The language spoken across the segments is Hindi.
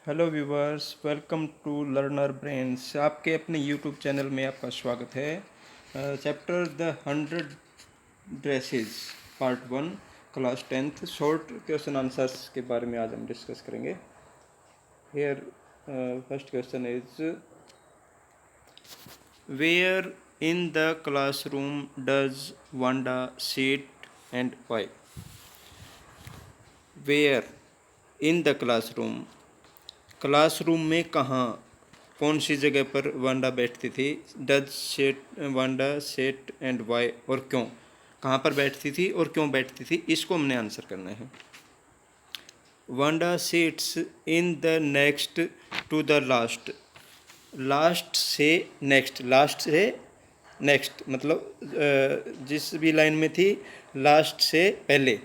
Hello viewers, welcome to learner brains. आपके अपने यूट्यूब चैनल में आपका स्वागत है। Chapter the 100 dresses part 1 class 10th short question answers के बारे में आज हम डिस्कस करेंगे। Here first question is where in the classroom does Wanda sit and why. Where in the classroom में कहाँ, कौन सी जगह पर वांडा बैठती थी। Does sit Wanda sit and why, और क्यों, कहाँ पर बैठती थी और क्यों बैठती थी, इसको हमने आंसर करना है। Wanda seats in the next to the last. Last से नेक्स्ट, लास्ट से नेक्स्ट मतलब जिस भी लाइन में थी लास्ट से पहले।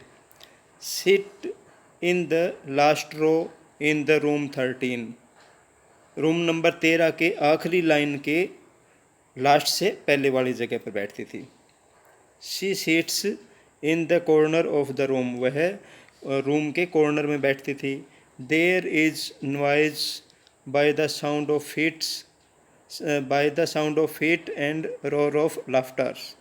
Sit in the last row in the room 13, room number 13 के आखिरी लाइन के लास्ट से पहले वाली जगह पर बैठती थी। She seats in the corner of the room, वह रूम के कॉर्नर में बैठती थी। There is noise by the sound of feets, by the sound of feet and roar of laughters.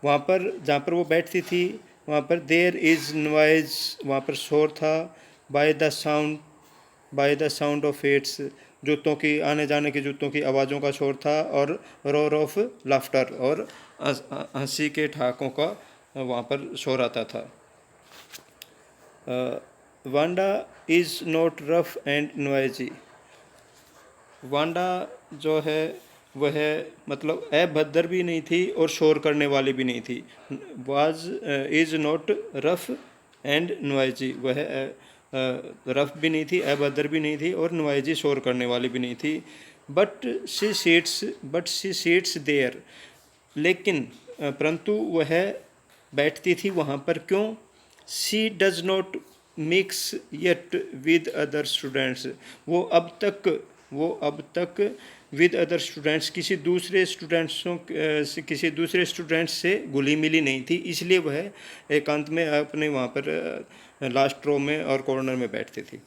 वहाँ पर जहाँ पर वो बैठती थी वहाँ पर देयर इज नॉइज, वहाँ पर शोर था। By the sound of feets, जूतों की आने जाने की जूतों की आवाज़ों का शोर था। और रोर ऑफ लाफ्टर, और हंसी के ठहाकों का वहाँ पर शोर आता था। Wanda is not rough and noisy. Wanda जो है वह मतलब अभद्र भी नहीं थी और शोर करने वाली भी नहीं थी। Was is not rough and noisy, वह रफ भी नहीं थी, अभद्र भी नहीं थी, और नॉइजी शोर करने वाली भी नहीं थी। बट शी सीट्स देयर, लेकिन परंतु वह बैठती थी वहाँ पर। क्यों? She does not mix yet with other students, वो अब तक विद अदर स्टूडेंट्स, किसी दूसरे स्टूडेंट्स से घुली मिली नहीं थी, इसलिए वह एकांत में अपने वहाँ पर लास्ट रो में और कॉर्नर में बैठती थी।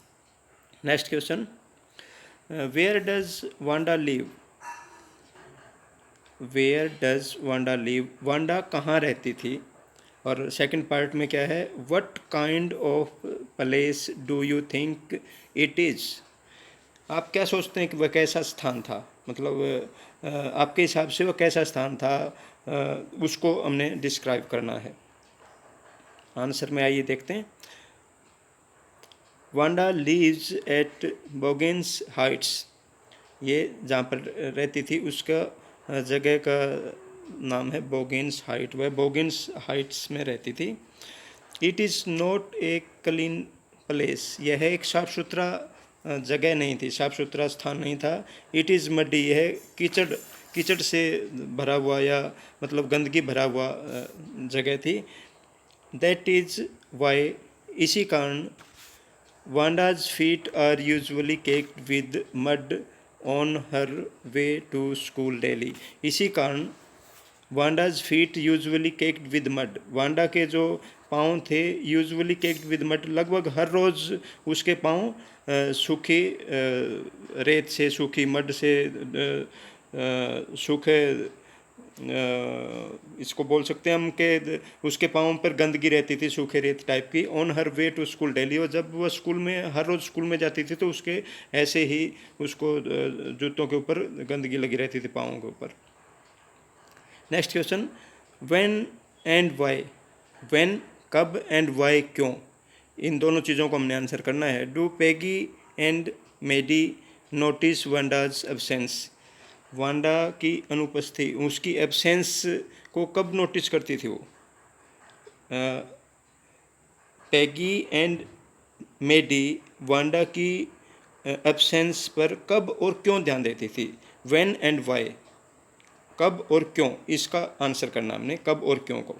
Next question, where does Wanda live. Where does Wanda live, Wanda कहाँ रहती थी। और सेकंड पार्ट में क्या है, what kind of place do you think it is. आप क्या सोचते हैं कि वह कैसा स्थान था, मतलब आपके हिसाब से वह कैसा स्थान था, उसको हमने डिस्क्राइब करना है। आंसर में आइए देखते हैं। वांडा लिव्स एट बोगेन्स हाइट्स, ये जहाँ पर रहती थी उसका जगह का नाम है बोगेन्स हाइट, वह बोगेन्स हाइट्स में रहती थी। It is not a clean place, यह एक साफ़ सुथरा जगह नहीं थी, साफ़ सुथरा स्थान नहीं था। इट इज़ मडी, यह कीचड़ से भरा हुआ या मतलब गंदगी भरा हुआ जगह थी। दैट इज़ वाई, इसी कारण Wanda's feet are usually caked with mud on her way to school daily, इसी कारण Wanda's feet usually caked with mud, Wanda के जो पाँव थे यूजुअली केक्ड विद मड, लगभग हर रोज़ उसके पाँव सूखी रेत से, सूखी मड से, सूखे इसको बोल सकते हैं हम कि उसके पाँव पर गंदगी रहती थी, सूखे रेत टाइप की। On her way to school daily, और जब वह स्कूल में हर रोज़ स्कूल में जाती थी तो उसके ऐसे ही उसको जूतों के ऊपर गंदगी लगी रहती थी, पाँवों के ऊपर। Next question, when and why. When कब, एंड वाई क्यों, इन दोनों चीज़ों को हमने आंसर करना है। Do Peggy and Maddie notice Wanda's absence, Wanda की अनुपस्थिति, उसकी एब्सेंस को कब नोटिस करती थी वो। पेगी एंड मेडी वांडा की एब्सेंस पर कब और क्यों ध्यान देती थी। व्हेन एंड वाई, कब और क्यों, इसका आंसर करना हमने, कब और क्यों को।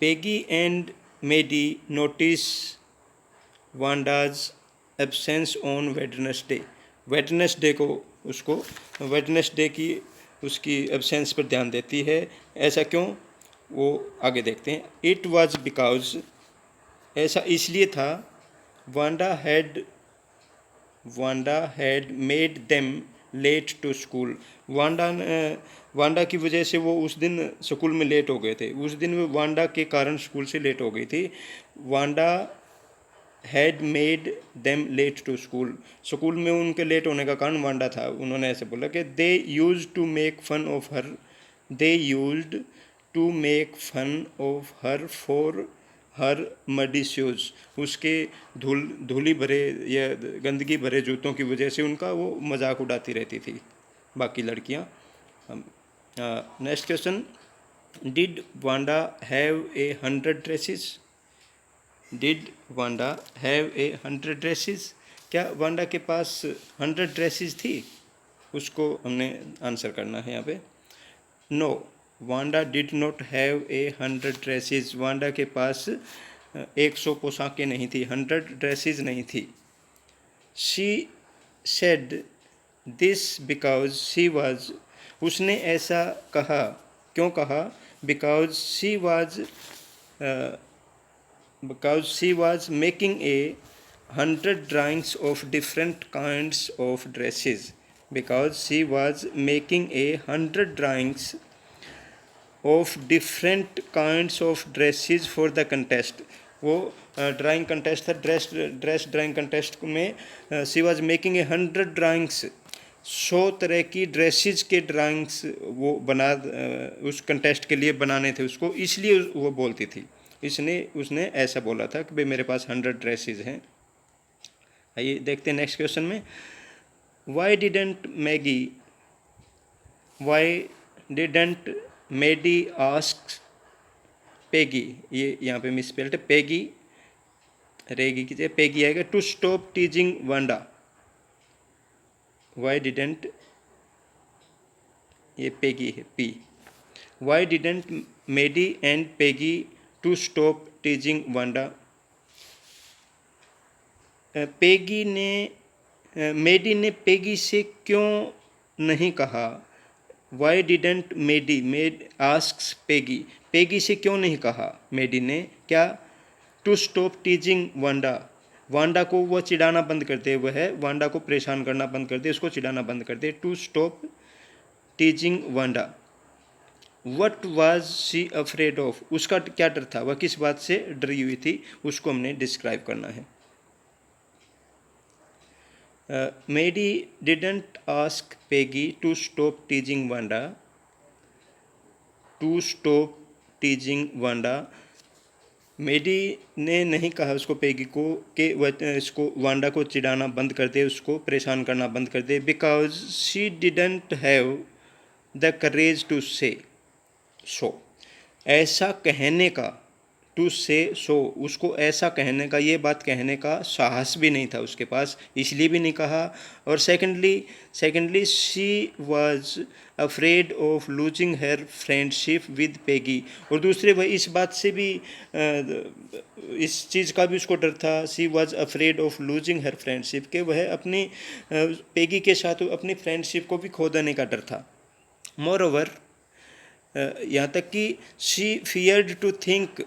Peggy and Maddie notice Wanda's absence on Wednesday, Wednesday को उसको, वेडनेसडे की उसकी एब्सेंस पर ध्यान देती है। ऐसा क्यों, वो आगे देखते हैं। इट वाज बिकॉज, ऐसा इसलिए था Wanda had made them late to school. वांडा की वजह से वो उस दिन स्कूल में लेट हो गए थे। उस दिन वो वांडा के कारण स्कूल से लेट हो गई थी। Wanda had made them late to school, school में उनके लेट होने का कारण वांडा था। उन्होंने ऐसे बोला कि they use to make fun of her, they used to make fun of her for her muddy shoes, उसके धूली भरे या गंदगी भरे जूतों की वजह से उनका वो मजाक उड़ाती रहती थी बाकी लड़कियां। Next question, did Wanda have a 100 dresses? Did Wanda have a 100 dresses? क्या वांडा के पास 100 ड्रेसेस थी? उसको हमने आंसर करना है यहाँ पे। No, Wanda did not have a 100 dresses. Wanda के पास 100 पोशाकें नहीं थी, 100 ड्रेसेस नहीं थी। She said this because she was, उसने ऐसा कहा, क्यों कहा? Because she was making a 100 drawings of different kinds of dresses. Because she was making a 100 drawings of different kinds of dresses for the contest. वो ड्राइंग कंटेस्ट था, ड्रेस ड्राइंग कंटेस्ट में she was making a 100 drawings, 100 तरह की ड्रेसेस के ड्राइंग्स वो उस कंटेस्ट के लिए बनाने थे उसको, इसलिए वो बोलती थी। उसने ऐसा बोला था कि भाई मेरे पास 100 ड्रेसेस हैं। आइए देखते हैं नेक्स्ट क्वेश्चन में। Why didn't Maddie ask Peggy, ये यहाँ पे मिसस्पेल्ड है, पेगी रेगी की जगह पेगी आएगा, to stop teasing Wanda. Why didn't, ये पेगी है P, why didn't Maddie and Peggy to stop teasing Wanda? Maddie ने पेगी से क्यों नहीं कहा? Why didn't Mad asks Peggy, Peggy से क्यों नहीं कहा मेडी ने क्या? To stop teasing Wanda, Wanda को वह चिढ़ाना बंद कर दे, वह वांडा को परेशान करना बंद कर दे, उसको चिढ़ाना बंद कर दे। To stop teasing Wanda. What was she afraid of, उसका क्या डर था, वह किस बात से डरी हुई थी, उसको हमने डिस्क्राइब करना है। Maddie didn't ask Peggy to stop teasing Wanda, to stop teasing Wanda. Maddie ने नहीं कहा उसको, पेगी को, कि वह इसको वांडा को चिढ़ाना बंद कर दे, उसको परेशान करना बंद कर दे। Because she didn't have the courage to say so, ऐसा कहने का, टू से सो, उसको ऐसा कहने का, ये बात कहने का साहस भी नहीं था उसके पास, इसलिए भी नहीं कहा। और secondly she was afraid of losing her friendship with Peggy, और दूसरे वह इस बात से भी इस चीज़ का भी उसको डर था, she was afraid of losing her friendship, के वह अपनी पेगी के साथ अपनी फ्रेंडशिप को भी खो देने का डर था। मोर ओवर, यहाँ तक कि she feared to think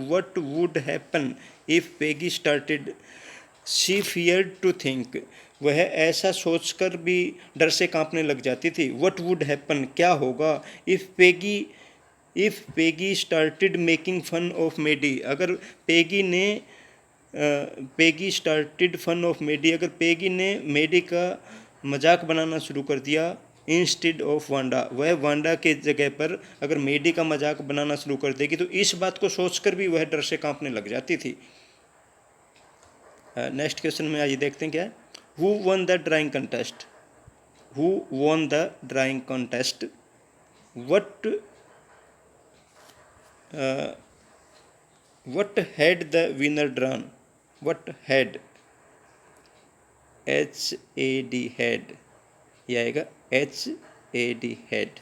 what would happen if Peggy started, she feared to think, वह ऐसा सोचकर भी डर से कांपने लग जाती थी। what would happen, क्या होगा, if Peggy started making fun of Maddie, अगर Peggy started fun of Maddie, अगर पेगी ने मेडी का मजाक बनाना शुरू कर दिया, इंस्टेड ऑफ वांडा, वह वांडा के जगह पर अगर मेडी का मजाक बनाना शुरू कर देगी तो इस बात को सोचकर भी वह डर से कांपने लग जाती थी। नेक्स्ट क्वेश्चन में आइए देखते हैं क्या है। Who one the drawing contest? Who won the drawing contest? What had the winner drawn? What had, HAD had, यह आएगा HAD had.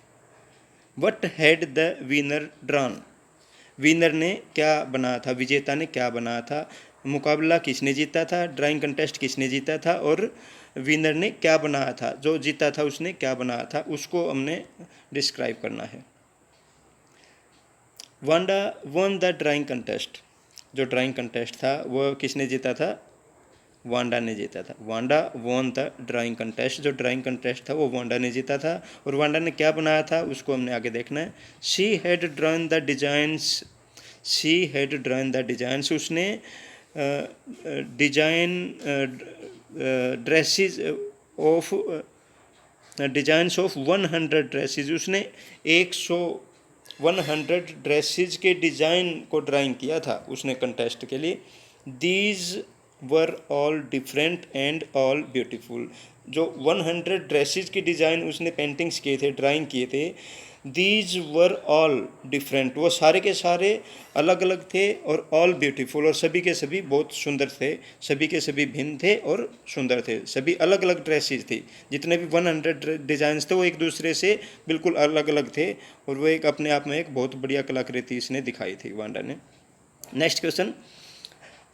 What had the winner drawn? Winner ने क्या बनाया था, विजेता ने क्या बनाया था, मुकाबला किसने जीता था, ड्राइंग कंटेस्ट किसने जीता था, और विनर ने क्या बनाया था, जो जीता था उसने क्या बनाया था, उसको हमने डिस्क्राइब करना है। Wanda one the drawing contest, जो ड्राइंग कंटेस्ट था वो किसने जीता था? वांडा ने जीता था। Wanda won the drawing contest, जो ड्राइंग कंटेस्ट था वो वांडा ने जीता था। और वांडा ने क्या बनाया था उसको हमने आगे देखना है। She had drawn the designs, she had drawn the designs, उसने design dresses of designs of 100 dresses, उसने 100 ड्रेसेस के डिज़ाइन को ड्राइंग किया था उसने कंटेस्ट के लिए। These were all different and all beautiful, जो 100 ड्रेसेस की डिज़ाइन उसने पेंटिंग्स किए थे, ड्राइंग किए थे। दीज वर ऑल डिफरेंट, वो सारे के सारे अलग अलग थे, और ऑल ब्यूटीफुल, और सभी के सभी बहुत सुंदर थे, सभी के सभी भिन्न थे और सुंदर थे, सभी अलग अलग ड्रेसेस थी। जितने भी 100 डिज़ाइंस थे वो एक दूसरे से बिल्कुल अलग अलग थे, और वो एक अपने आप में एक बहुत बढ़िया कलाकृति इसने दिखाई थी वांडा ने। Next question,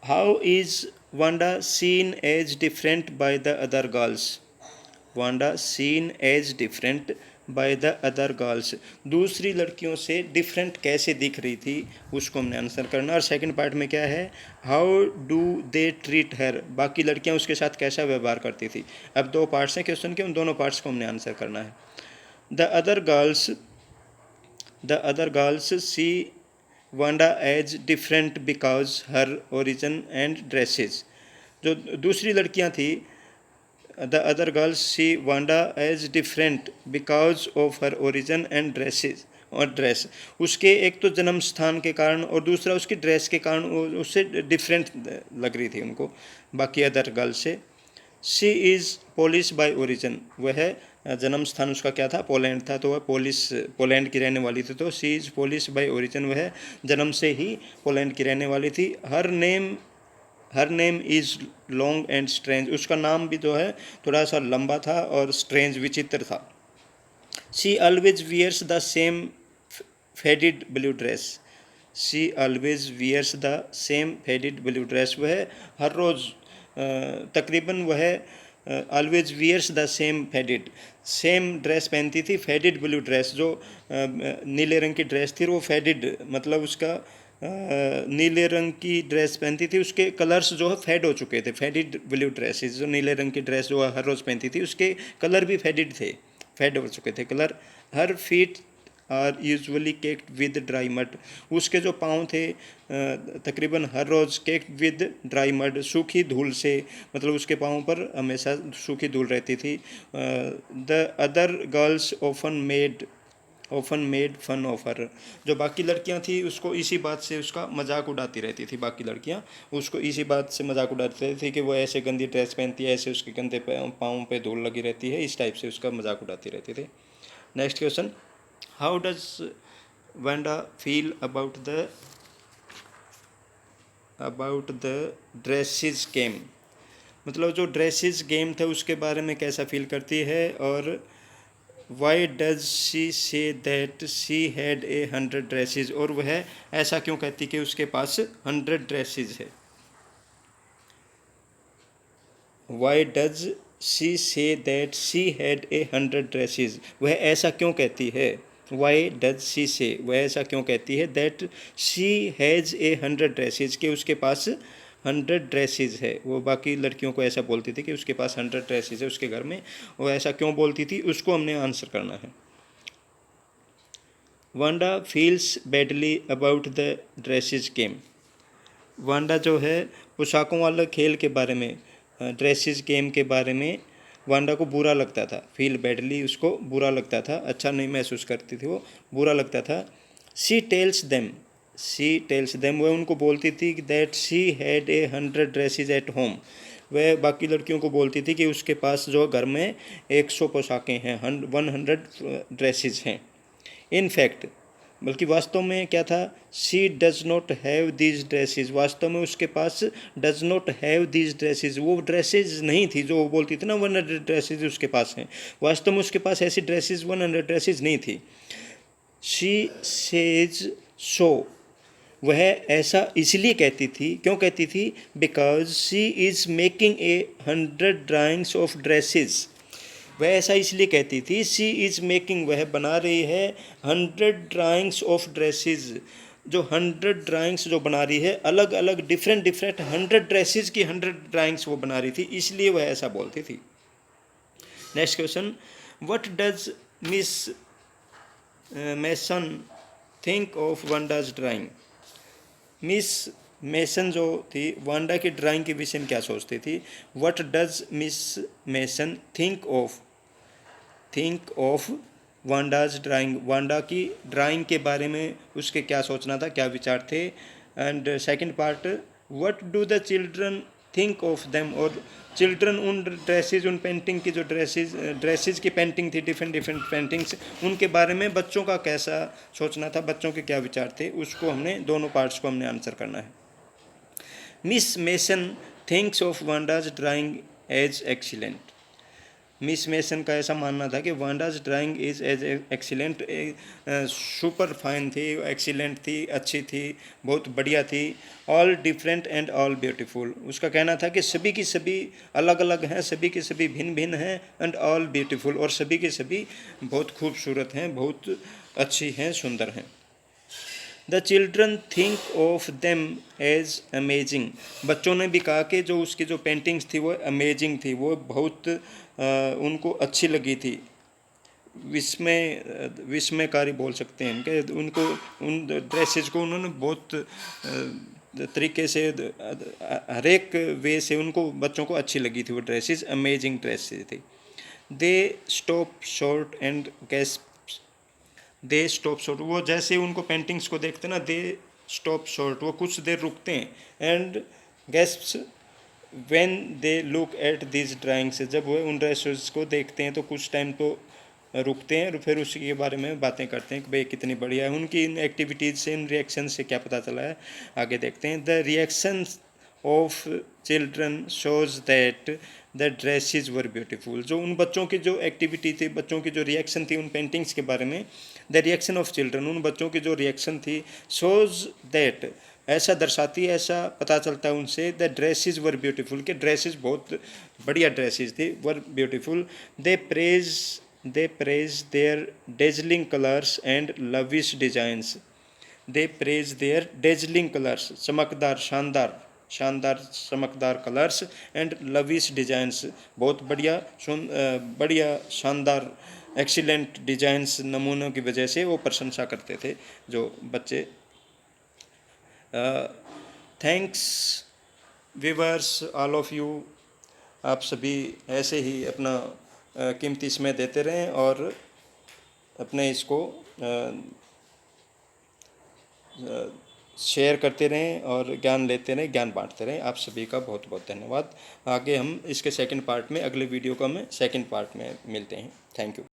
how is Wanda seen as different by the other girls? Wanda seen as different by the other girls, दूसरी लड़कियों से डिफरेंट कैसे दिख रही थी उसको हमने आंसर करना। और सेकंड पार्ट में क्या है, how do they treat her, बाकी लड़कियां उसके साथ कैसा व्यवहार करती थी। अब दो पार्ट्स हैं क्वेश्चन के, उन दोनों पार्ट्स को हमने आंसर करना है। The other girls see Wanda as different because her origin and dresses, जो दूसरी लड़कियां थी, the other girls see Wanda as different because of her origin and dresses, और ड्रेस उसके एक तो जन्म स्थान के कारण और दूसरा उसकी ड्रेस के कारण उससे डिफरेंट लग रही थी उनको बाकी अदर गर्ल्स से। She is Polish by origin, वह जन्म स्थान उसका क्या था? पोलैंड था, तो वह पोलैंड की रहने वाली थी, तो she is Polish by origin, वह जन्म से ही पोलैंड की रहने वाली थी। Her name is long and strange, उसका नाम भी जो है थोड़ा सा लंबा था और स्ट्रेंज विचित्र था। She always wears the same faded blue dress, she always wears the same faded blue dress, वह हर रोज़ तकरीबन वह always wears the same faded, same dress पहनती थी। फेडेड ब्लू ड्रेस, जो नीले रंग की ड्रेस थी वो फेडेड, मतलब उसका नीले रंग की ड्रेस पहनती थी, उसके कलर्स जो है फेड हो चुके थे। फेडेड ब्लू ड्रेसेस, जो नीले रंग की ड्रेस जो हर रोज़ पहनती थी उसके कलर भी फेडेड थे, फेड हो चुके थे colour. Her feet are usually caked with dry mud, उसके जो पाँव थे तकरीबन हर रोज़ केक्ड विद ड्राई मड, सूखी धूल से, मतलब उसके पाँव पर हमेशा सूखी धूल रहती थी। The other girls often made fun of her, जो बाकी लड़कियां थी उसको इसी बात से उसका मजाक उड़ाती रहती थी, बाकी लड़कियां उसको इसी बात से मजाक उड़ाती रहती थी कि वो ऐसे गंदी ड्रेस पहनती है, ऐसे उसके गंदे पाँव पे धूल लगी रहती है, इस टाइप से उसका मजाक उड़ाती रहती थी। Next question, how does Wanda feel about the dresses game, मतलब जो ड्रेसेस गेम था उसके बारे में कैसा फील करती है। और why does she say that she had 100 dresses, और वह ऐसा क्यों कहती कि उसके पास 100 ड्रेसेस है। Why does she say that she had 100 dresses, वह ऐसा क्यों कहती है। वाई डज शी से, वह ऐसा क्यों कहती है। दैट शी हैज़ 100 ड्रेसेस, कि उसके पास 100 ड्रेसेस है, वो बाकी लड़कियों को ऐसा बोलती थी कि उसके पास 100 ड्रेसेस है उसके घर में, वो ऐसा क्यों बोलती थी उसको हमने आंसर करना है। Wanda feels badly about the dresses game, Wanda जो है पोशाकों वाले खेल के बारे में, ड्रेसेस गेम के बारे में वांडा को बुरा लगता था। फील बैडली, उसको बुरा लगता था, अच्छा नहीं महसूस करती थी, वो बुरा लगता था। शी टेल्स देम, वह उनको बोलती थी that she had 100 dresses at home, वह बाकी लड़कियों को बोलती थी कि उसके पास जो घर में 100 पोशाकें हैं, 100 ड्रेसेस हैं। इन फैक्ट, बल्कि वास्तव में क्या था, she does not have these dresses, वास्तव में उसके पास does not have these dresses, वो ड्रेसेस नहीं थी जो वो बोलती थी ना 100 ड्रेसेस उसके पास हैं, वास्तव में उसके पास ऐसी ड्रेसेस 100 ड्रेसेस नहीं थी। शी सेज सो, वह ऐसा इसलिए कहती थी, क्यों कहती थी, because she is making 100 drawings of dresses, वह ऐसा इसलिए कहती थी, शी इज़ मेकिंग, वह बना रही है 100 ड्राइंग्स ऑफ ड्रेसेस, जो 100 ड्राइंग्स जो बना रही है, अलग अलग डिफरेंट 100 ड्रेसेस की 100 ड्राइंग्स वो बना रही थी, इसलिए वह ऐसा बोलती थी। Next question, what does Miss Mason think of Wanda's drawing. Miss Mason जो थी वांडा की ड्राइंग के विषय में क्या सोचती थी। What does Miss Mason think of Wanda's drawing, Wanda की ड्राइंग के बारे में उसके क्या सोचना था, क्या विचार थे। And second part, what do the children think of them, और चिल्ड्रन उन ड्रेसेस, उन पेंटिंग की जो ड्रेसेस की पेंटिंग थी, डिफरेंट पेंटिंग्स, उनके बारे में बच्चों का कैसा सोचना था, बच्चों के क्या विचार थे, उसको हमने दोनों पार्ट्स को हमने आंसर करना है। Miss Mason thinks of Wanda's drawing as excellent. Miss Mason का ऐसा मानना था कि Wanda's drawing is as excellent, super fine थी, एक्सीलेंट थी, अच्छी थी, बहुत बढ़िया थी। All different and all beautiful, उसका कहना था कि सभी की सभी अलग अलग हैं, सभी की सभी भिन्न भिन्न हैं, एंड ऑल ब्यूटीफुल, और सभी की सभी बहुत खूबसूरत हैं, बहुत अच्छी हैं, सुंदर हैं। The children think of them as amazing, बच्चों ने भी कहा कि जो उसकी जो पेंटिंग्स थी वो अमेजिंग थी, वो बहुत उनको अच्छी लगी थी, विस्मयकारी बोल सकते हैं कि उनको उन ड्रेसेस को उन्होंने बहुत तरीके से, हर एक वे से उनको बच्चों को अच्छी लगी थी वो ड्रेसेस, अमेजिंग ड्रेसेस थी। They stop short and gasp, they stop short, वो जैसे उनको पेंटिंग्स को देखते ना, दे स्टॉप शॉर्ट, वो कुछ देर रुकते हैं, and gasps when they look at this drawings, जब वो उन ड्रेसेस को देखते हैं तो कुछ टाइम तो रुकते हैं और फिर उसी के बारे में बातें करते हैं कि भाई कितनी बढ़िया है। उनकी इन एक्टिविटीज़ से, इन रिएक्शन से क्या पता चला है, आगे देखते हैं। The reactions of children shows that the dresses were beautiful, जो उन बच्चों की जो एक्टिविटी थी, बच्चों की जो रिएक्शन थी उन पेंटिंग्स के बारे में, द रिएक्शन ऑफ चिल्ड्रन, उन बच्चों की जो रिएक्शन थी, शोज दैट, ऐसा दर्शाती है, ऐसा पता चलता है उनसे, द ड्रेसेस वर ब्यूटीफुल, के ड्रेसेस बहुत बढ़िया ड्रेसेस थी, were beautiful. They praise their dazzling colours and lavish designs, they praise their dazzling colours, चमकदार, शानदार चमकदार कलर्स, एंड लविश डिजाइंस, बहुत बढ़िया शानदार एक्सीलेंट डिजाइंस, नमूनों की वजह से वो प्रशंसा करते थे जो बच्चे। Thanks viewers, all of you, आप सभी ऐसे ही अपना कीमती समय देते रहें और अपने इसको शेयर करते रहें और ज्ञान लेते रहें, ज्ञान बांटते रहें। आप सभी का बहुत बहुत धन्यवाद। आगे हम इसके सेकंड पार्ट में, अगले वीडियो को हम सेकंड पार्ट में मिलते हैं। Thank you.